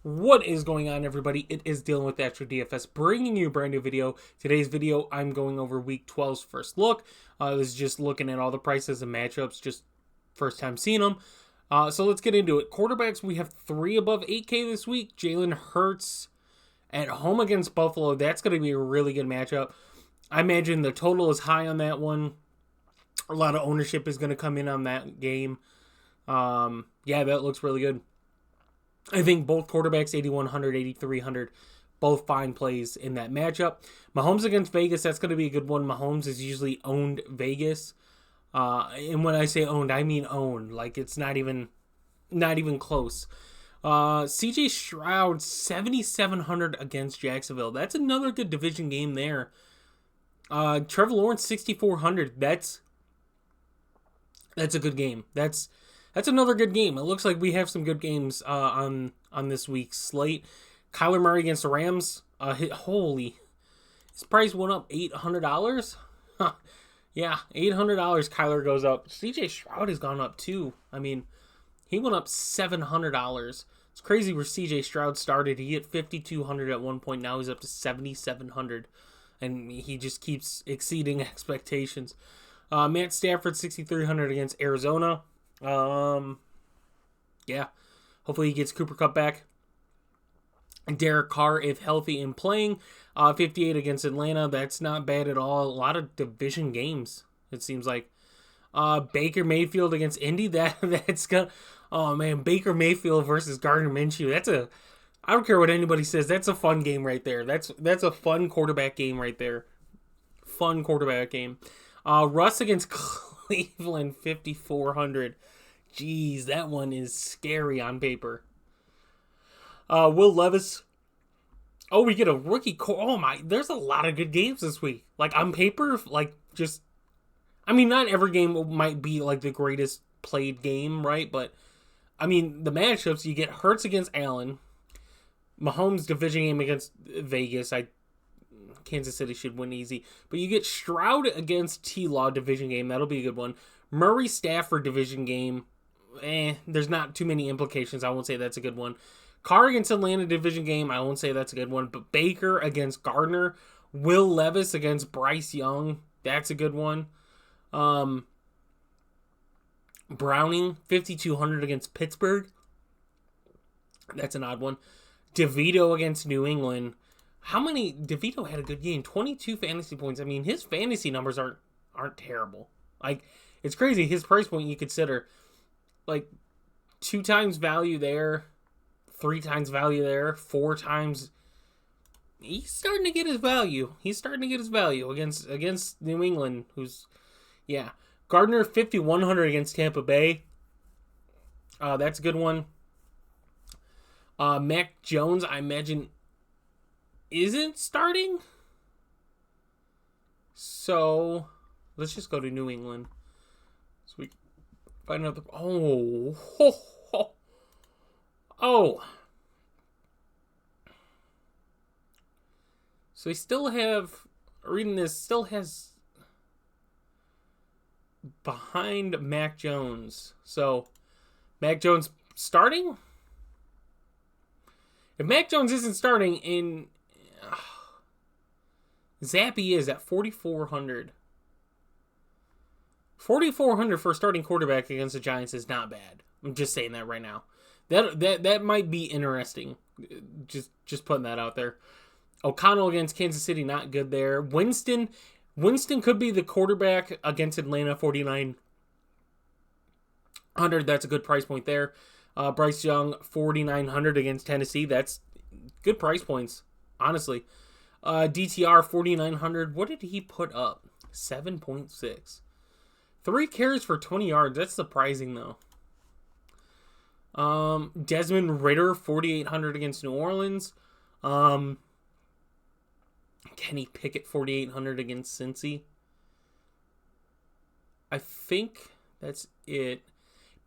What is going on, everybody? It is Dealing with Astro DFS, bringing you a brand new video. Today's video, I'm going over Week 12's first look. I was just looking at all the prices and matchups, just first time seeing them. So let's get into it. Quarterbacks, we have 3 above 8K this week. Jalen Hurts at home against Buffalo. That's going to be a really good matchup. I imagine the total is high on that one. A lot of ownership is going to come in on that game. Yeah, that looks really good. I think both quarterbacks, 8,100, 8,300, both fine plays in that matchup. Mahomes against Vegas, that's going to be a good one. Mahomes is usually owned Vegas. And when I say owned, I mean owned. Like, it's not even close. CJ Stroud, 7,700 against Jacksonville. That's another good division game there. Trevor Lawrence, 6,400. That's a good game. That's another good game. It looks like we have some good games on this week's slate. Kyler Murray against the Rams. His price went up $800. Yeah, $800. Kyler goes up. CJ Stroud has gone up too. I mean, he went up $700. It's crazy where CJ Stroud started. He hit 5,200 at one point. Now he's up to 7,700, and he just keeps exceeding expectations. Matt Stafford, 6,300 against Arizona. Yeah, hopefully he gets Cooper Kupp back. Derek Carr, if healthy and playing, 58 against Atlanta. That's not bad at all. A lot of division games, it seems like. Baker Mayfield against Indy. That's gonna. Oh man, Baker Mayfield versus Gardner Minshew. I don't care what anybody says. That's a fun game right there. That's a fun quarterback game right there. Fun quarterback game. Russ against Cleveland, 5,400. Jeez, that one is scary on paper. Will Levis. Oh, we get a rookie. Oh my, there's a lot of good games this week. Like, on paper, not every game might be like the greatest played game, right? But, I mean, the matchups, you get Hurts against Allen. Mahomes division game against Vegas. Kansas City should win easy. But you get Stroud against T-Law division game. That'll be a good one. Murray Stafford division game. There's not too many implications. I won't say that's a good one. Carr against Atlanta division game. I won't say that's a good one. But Baker against Gardner. Will Levis against Bryce Young. That's a good one. Browning, 5,200 against Pittsburgh. That's an odd one. DeVito against New England. DeVito had a good game. 22 fantasy points. I mean, his fantasy numbers aren't terrible. Like, it's crazy. His price point you consider, like, 2 times value there, 3 times value there, 4 times. He's starting to get his value. Against New England, yeah. Gardner, 5,100 against Tampa Bay. That's a good one. Mac Jones, I imagine, isn't starting. So let's just go to New England. So we find out So he still has behind Mac Jones. So Mac Jones starting? If Mac Jones isn't starting Zappy is at 4,400. 4,400 for a starting quarterback against the Giants is not bad. I'm just saying that right now. That might be interesting. Just putting that out there. O'Connell against Kansas City, not good there. Winston could be the quarterback against Atlanta, 4,900. That's a good price point there. Bryce Young, 4,900 against Tennessee. That's good price points, honestly. DTR, 4,900. What did he put up? 7.6. 3 carries for 20 yards. That's surprising, though. Desmond Ridder, 4,800 against New Orleans. Kenny Pickett, 4,800 against Cincy. I think that's it.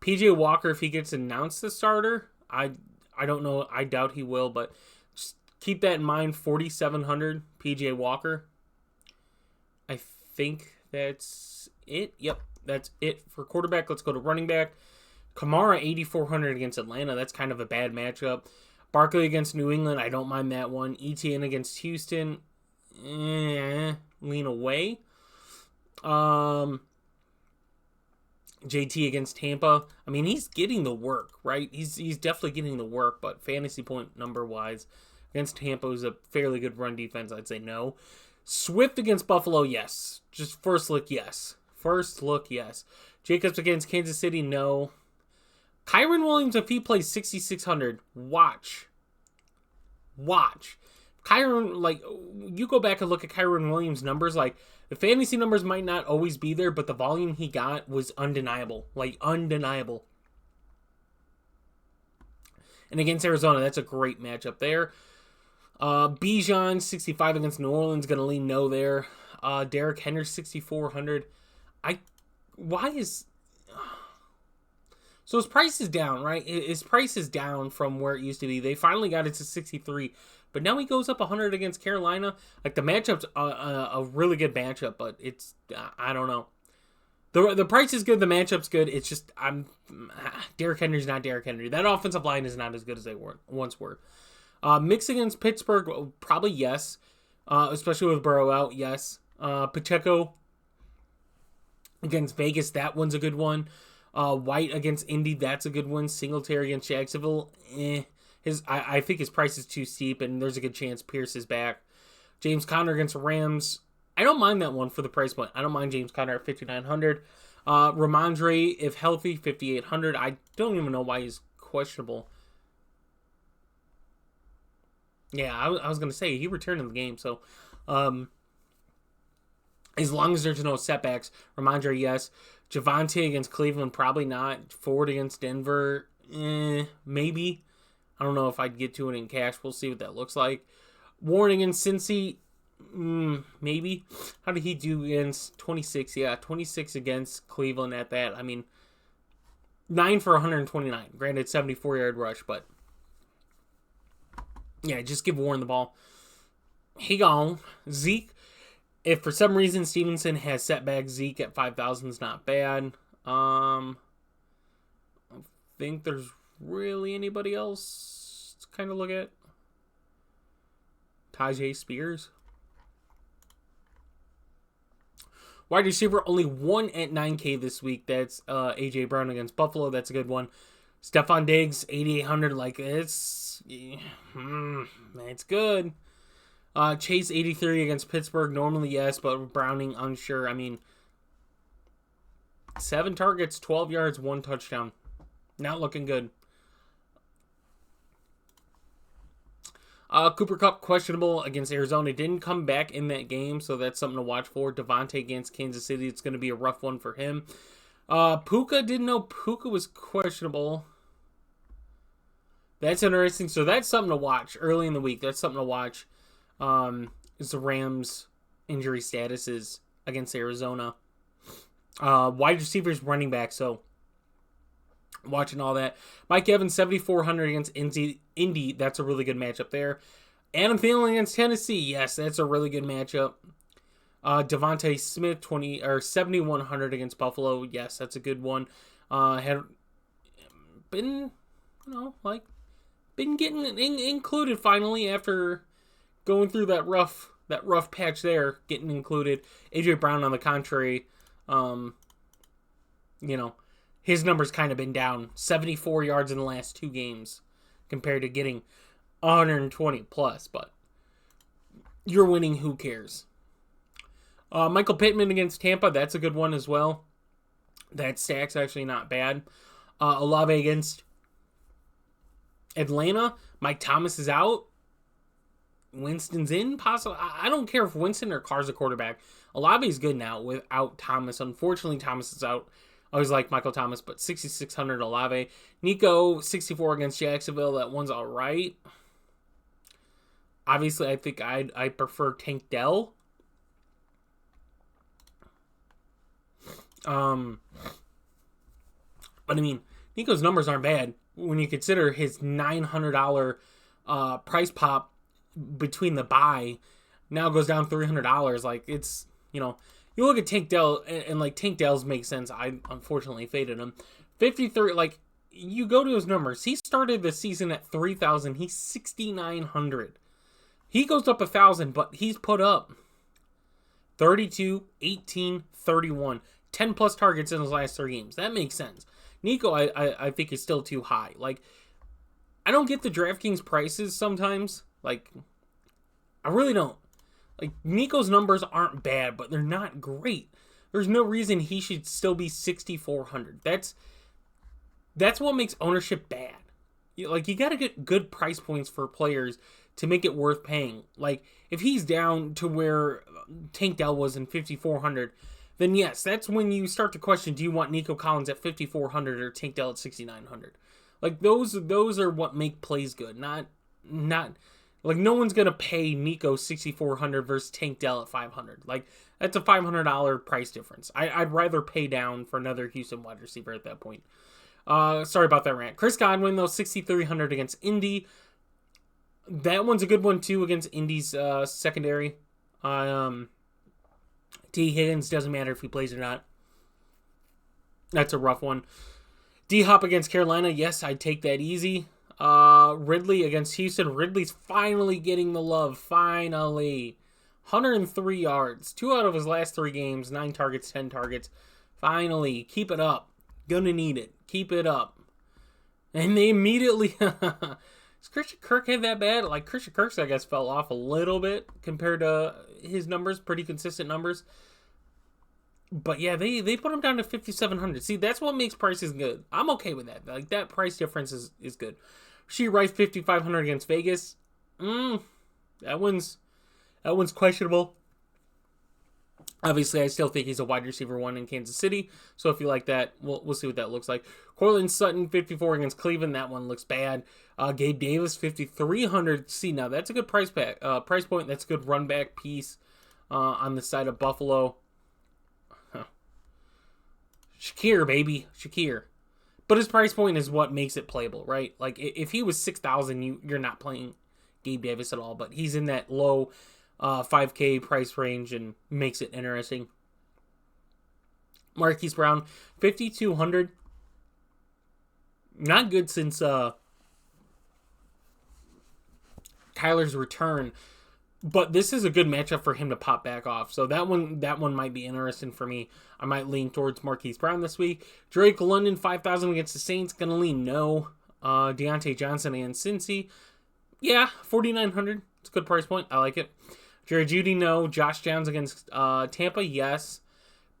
PJ Walker, if he gets announced the starter, I don't know. I doubt he will, but just keep that in mind. 4,700 PJ Walker. I think that's it. Yep, that's it for quarterback. Let's go to running back. Kamara, 8,400 against Atlanta. That's kind of a bad matchup. Barkley against New England, I don't mind that one. ETN against Houston, lean away. JT against Tampa. I mean, he's getting the work, right? He's definitely getting the work, but fantasy point number wise, against Tampa is a fairly good run defense. I'd say no. Swift against Buffalo, yes. Just first look, yes. First look, yes. Jacobs against Kansas City, no. Kyron Williams, if he plays 6,600, watch. Kyron, like, you go back and look at Kyron Williams' numbers, like, the fantasy numbers might not always be there, but the volume he got was undeniable. Like, undeniable. And against Arizona, that's a great matchup there. Bijan, 65 against New Orleans, going to lean no there. Derrick Henry, 6,400. So his price is down, right? His price is down from where it used to be. They finally got it to 63. But now he goes up 100 against Carolina. Like, the matchup's a really good matchup, but it's, I don't know. The price is good, the matchup's good. It's just, Derrick Henry's not Derrick Henry. That offensive line is not as good as they once were. Mix against Pittsburgh, probably yes. Especially with Burrow out, yes. Pacheco against Vegas, that one's a good one. White against Indy, that's a good one. Singletary against Jacksonville, I think his price is too steep, and there's a good chance Pierce is back. James Conner against Rams, I don't mind that one for the price point. I don't mind James Conner at 5,900. Ramondre, if healthy, 5,800. I don't even know why he's questionable. Yeah, I was going to say, he returned in the game, so as long as there's no setbacks, Ramondre, yes. Javonte against Cleveland, probably not. Ford against Denver, maybe. I don't know if I'd get to it in cash. We'll see what that looks like. Warren against Cincy, maybe. How did he do against 26? Yeah, 26 against Cleveland at that. I mean, 9 for 129. Granted, 74-yard rush, but yeah, just give Warren the ball. He gone. Zeke, if for some reason Stevenson has setbacks, Zeke at 5,000 is not bad. I think there's really anybody else to kind of look at. Tajay Spears. Wide receiver, only one at 9K this week. That's A.J. Brown against Buffalo. That's a good one. Stephon Diggs, 8,800. Like, it's good. Chase, 83 against Pittsburgh. Normally, yes, but Browning, unsure. I mean, 7 targets, 12 yards, 1 touchdown. Not looking good. Cooper Kupp, questionable against Arizona. Didn't come back in that game, so that's something to watch for. Devontae against Kansas City. It's going to be a rough one for him. Puka, didn't know Puka was questionable. That's interesting. So that's something to watch early in the week. That's something to watch. Is the Rams' injury statuses against Arizona. Wide receivers, running back, so watching all that. Mike Evans, 7,400 against Indy. That's a really good matchup there. Adam Thielen against Tennessee. Yes, that's a really good matchup. Devontae Smith, 7,100 against Buffalo. Yes, that's a good one. Had been, been getting included finally after going through that rough patch there, getting included. A.J. Brown, on the contrary, his numbers kind of been down. 74 yards in the last 2 games compared to getting 120 plus, but you're winning, who cares? Michael Pittman against Tampa, that's a good one as well. That stack's actually not bad. Olave against Atlanta. Mike Thomas is out. Winston's in, possibly. I don't care if Winston or Carr's a quarterback. Olave's good now without Thomas. Unfortunately, Thomas is out. I always like Michael Thomas, but 6,600 Olave. Nico, 64 against Jacksonville. That one's all right. Obviously, I think I prefer Tank Dell. But I mean, Nico's numbers aren't bad when you consider his $900 price pop between the buy now goes down $300. Like, it's, you look at Tank Dell and like Tank Dell's makes sense. I unfortunately faded him. 53, like, you go to his numbers. He started the season at 3,000. He's 6,900. He goes up 1,000, but he's put up 32, 18, 31, 10 plus targets in his last 3 games. That makes sense. Nico, I think, is still too high. Like, I don't get the DraftKings prices sometimes. Like, I really don't. Like, Nico's numbers aren't bad, but they're not great. There's no reason he should still be 6,400. That's what makes ownership bad. Like, you got to get good price points for players to make it worth paying. Like, if he's down to where Tank Dell was in 5,400, then yes, that's when you start to question, do you want Nico Collins at 5,400 or Tank Dell at 6,900? Like, those are what make plays good. Not like, no one's going to pay Nico 6,400 versus Tank Dell at 500. Like, that's a $500 price difference. I'd rather pay down for another Houston wide receiver at that point. Sorry about that rant. Chris Godwin, though, 6,300 against Indy. That one's a good one, too, against Indy's secondary. T. Higgins, doesn't matter if he plays or not. That's a rough one. D-Hop against Carolina, yes, I'd take that easy. Ridley against Houston. Ridley's finally getting the love. Finally. 103 yards. 2 out of his last 3 games. 9 targets, 10 targets. Finally. Keep it up. Gonna need it. Keep it up. And they immediately... Does Christian Kirk have that bad? Like, Christian Kirk's, I guess, fell off a little bit compared to his numbers. Pretty consistent numbers. But yeah, they put him down to 5,700. See, that's what makes prices good. I'm okay with that. Like, that price difference is good. She Rice 5,500 against Vegas. That one's questionable. Obviously, I still think he's a wide receiver 1 in Kansas City. So if you like that, we'll see what that looks like. Cortland Sutton 54 against Cleveland. That one looks bad. Gabe Davis 5,300. See, now that's a good price point. That's a good run back piece on the side of Buffalo. Shakir, baby. Shakir. But his price point is what makes it playable, right? Like, if he was 6,000, you're not playing Gabe Davis at all. But he's in that low 5K price range and makes it interesting. Marquise Brown, 5,200. Not good since Kyler's return. But this is a good matchup for him to pop back off. So that one might be interesting for me. I might lean towards Marquise Brown this week. Drake London, 5,000 against the Saints. Gonna lean no. Deontay Johnson and Cincy. Yeah, 4,900. It's a good price point. I like it. Jerry Jeudy, no. Josh Downs against Tampa, yes.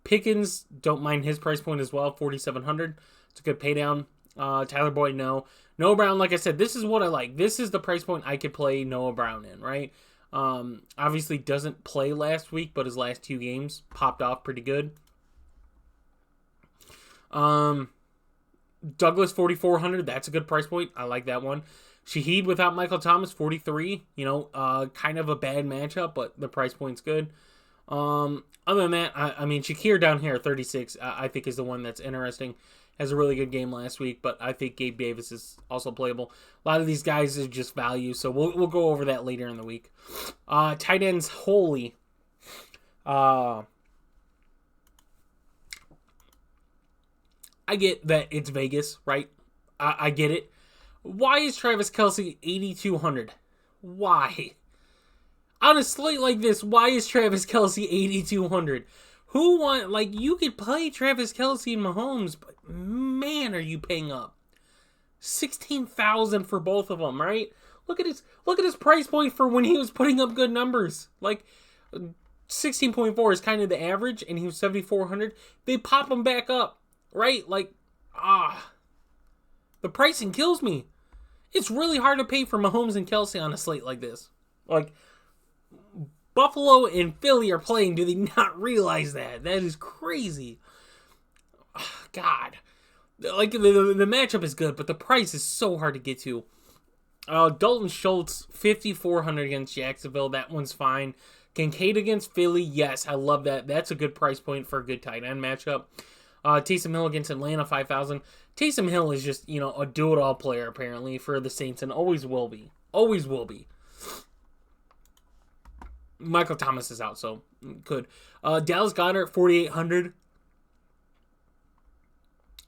Pickens, don't mind his price point as well, 4,700. It's a good pay down. Tyler Boyd, no. Noah Brown, like I said, this is what I like. This is the price point I could play Noah Brown in, right? Obviously doesn't play last week, but his last 2 games popped off pretty good. Douglas, 4,400. That's a good price point. I like that one. Shaheed without Michael Thomas, 43. Kind of a bad matchup, but the price point's good. Other than that, I mean, Shakir down here, 36, I think is the one that's interesting. Has a really good game last week, but I think Gabe Davis is also playable. A lot of these guys are just value, so we'll go over that later in the week. Tight ends, holy. I get that it's Vegas, right? I get it. Why is Travis Kelce 8,200? Why? On a slate like this, why is Travis Kelce 8,200? You could play Travis Kelce and Mahomes, but man, are you paying up? 16,000 for both of them, right? Look at his price point for when he was putting up good numbers. Like, 16.4 is kind of the average, and he was 7,400. They pop him back up, right? Like, the pricing kills me. It's really hard to pay for Mahomes and Kelce on a slate like this. Like, Buffalo and Philly are playing. Do they not realize that? That is crazy. God. Like, the matchup is good, but the price is so hard to get to. Dalton Schultz, 5,400 against Jacksonville. That one's fine. Kincaid against Philly. Yes, I love that. That's a good price point for a good tight end matchup. Taysom Hill against Atlanta, 5,000. Taysom Hill is just, a do-it-all player, apparently, for the Saints, and always will be. Always will be. Michael Thomas is out, so could. Dallas Goedert, 4,800.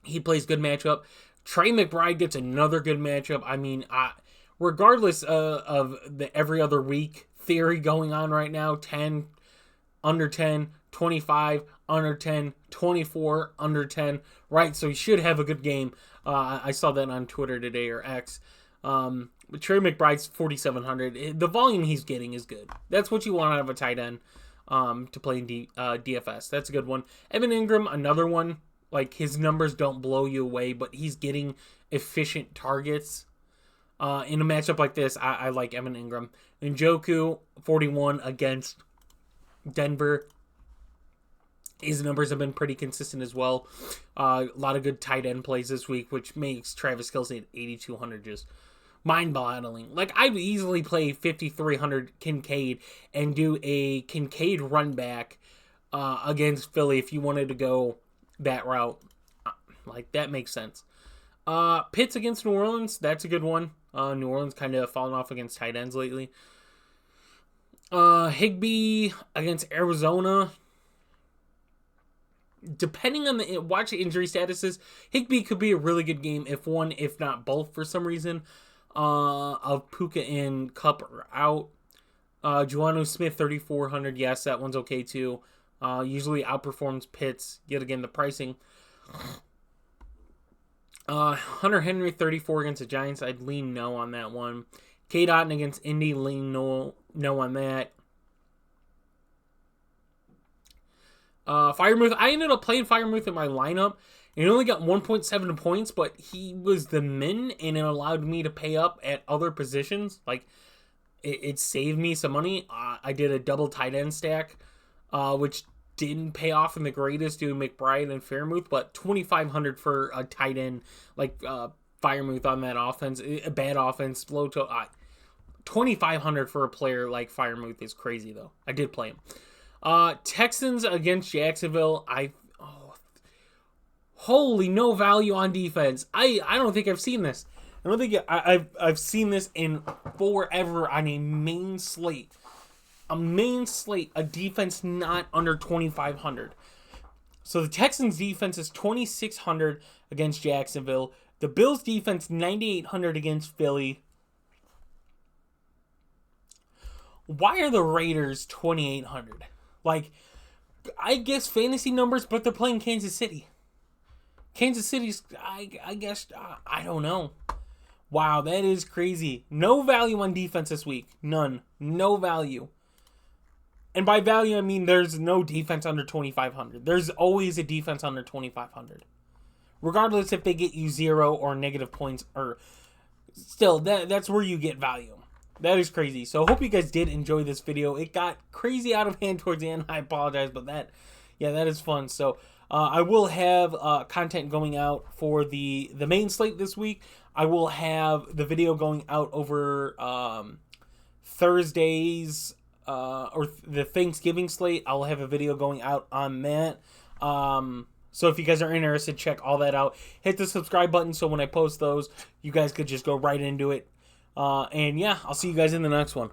He plays good matchup. Trey McBride gets another good matchup. I mean, regardless of the every other week theory going on right now, 10, under 10, 25, under 10, 24, under 10, right? So he should have a good game. I saw that on Twitter today, or X. But Trey McBride's 4,700. The volume he's getting is good. That's what you want out of a tight end to play in DFS. That's a good one. Evan Ingram, another one. Like, his numbers don't blow you away, but he's getting efficient targets. In a matchup like this, I like Evan Ingram. Njoku, 41 against Denver. His numbers have been pretty consistent as well. A lot of good tight end plays this week, which makes Travis Kelce at 8,200 just mind-boggling. Like, I'd easily play 5,300 Kincaid and do a Kincaid run back against Philly if you wanted to go that route. Like, that makes sense. Pitts against New Orleans, that's a good one. New Orleans kind of fallen off against tight ends lately. Higbee against Arizona. Depending on watch the injury statuses, Higbee could be a really good game if one, if not both, for some reason, of Puka and Kupp are out. Juanu Smith, 3,400. Yes, that one's okay too. Usually outperforms Pitts. Yet again, the pricing. Hunter Henry, 34 against the Giants. I'd lean no on that one. K. Dotton against Indy, lean no on that. Firemouth, I ended up playing Firemouth in my lineup, and he only got 1.7 points, but he was the min, and it allowed me to pay up at other positions. Like, it saved me some money. I did a double tight end stack, which didn't pay off in the greatest doing McBride and Firemouth, but 2,500 for a tight end like Firemouth on that offense, a bad offense, low to 2,500 for a player like Firemouth is crazy though. I did play him. Texans against Jacksonville. Holy, no value on defense. I don't think I've seen this. I don't think I've seen this in forever on a main slate. A defense not under 2,500. So the Texans defense is 2,600 against Jacksonville. The Bills defense 9,800 against Philly. Why are the Raiders 2,800? Like, I guess fantasy numbers, but they're playing Kansas City. Kansas City's, I guess, I don't know. Wow, that is crazy. No value on defense this week. None. No value. And by value, I mean there's no defense under 2,500. There's always a defense under 2,500. Regardless if they get you 0 or negative points, or still, that's where you get value. That is crazy. So I hope you guys did enjoy this video. It got crazy out of hand towards the end. I apologize, but that is fun. So I will have content going out for the main slate this week. I will have the video going out over Thursdays or the Thanksgiving slate. I'll have a video going out on that. So if you guys are interested, check all that out. Hit the subscribe button so when I post those, you guys could just go right into it. And yeah, I'll see you guys in the next one.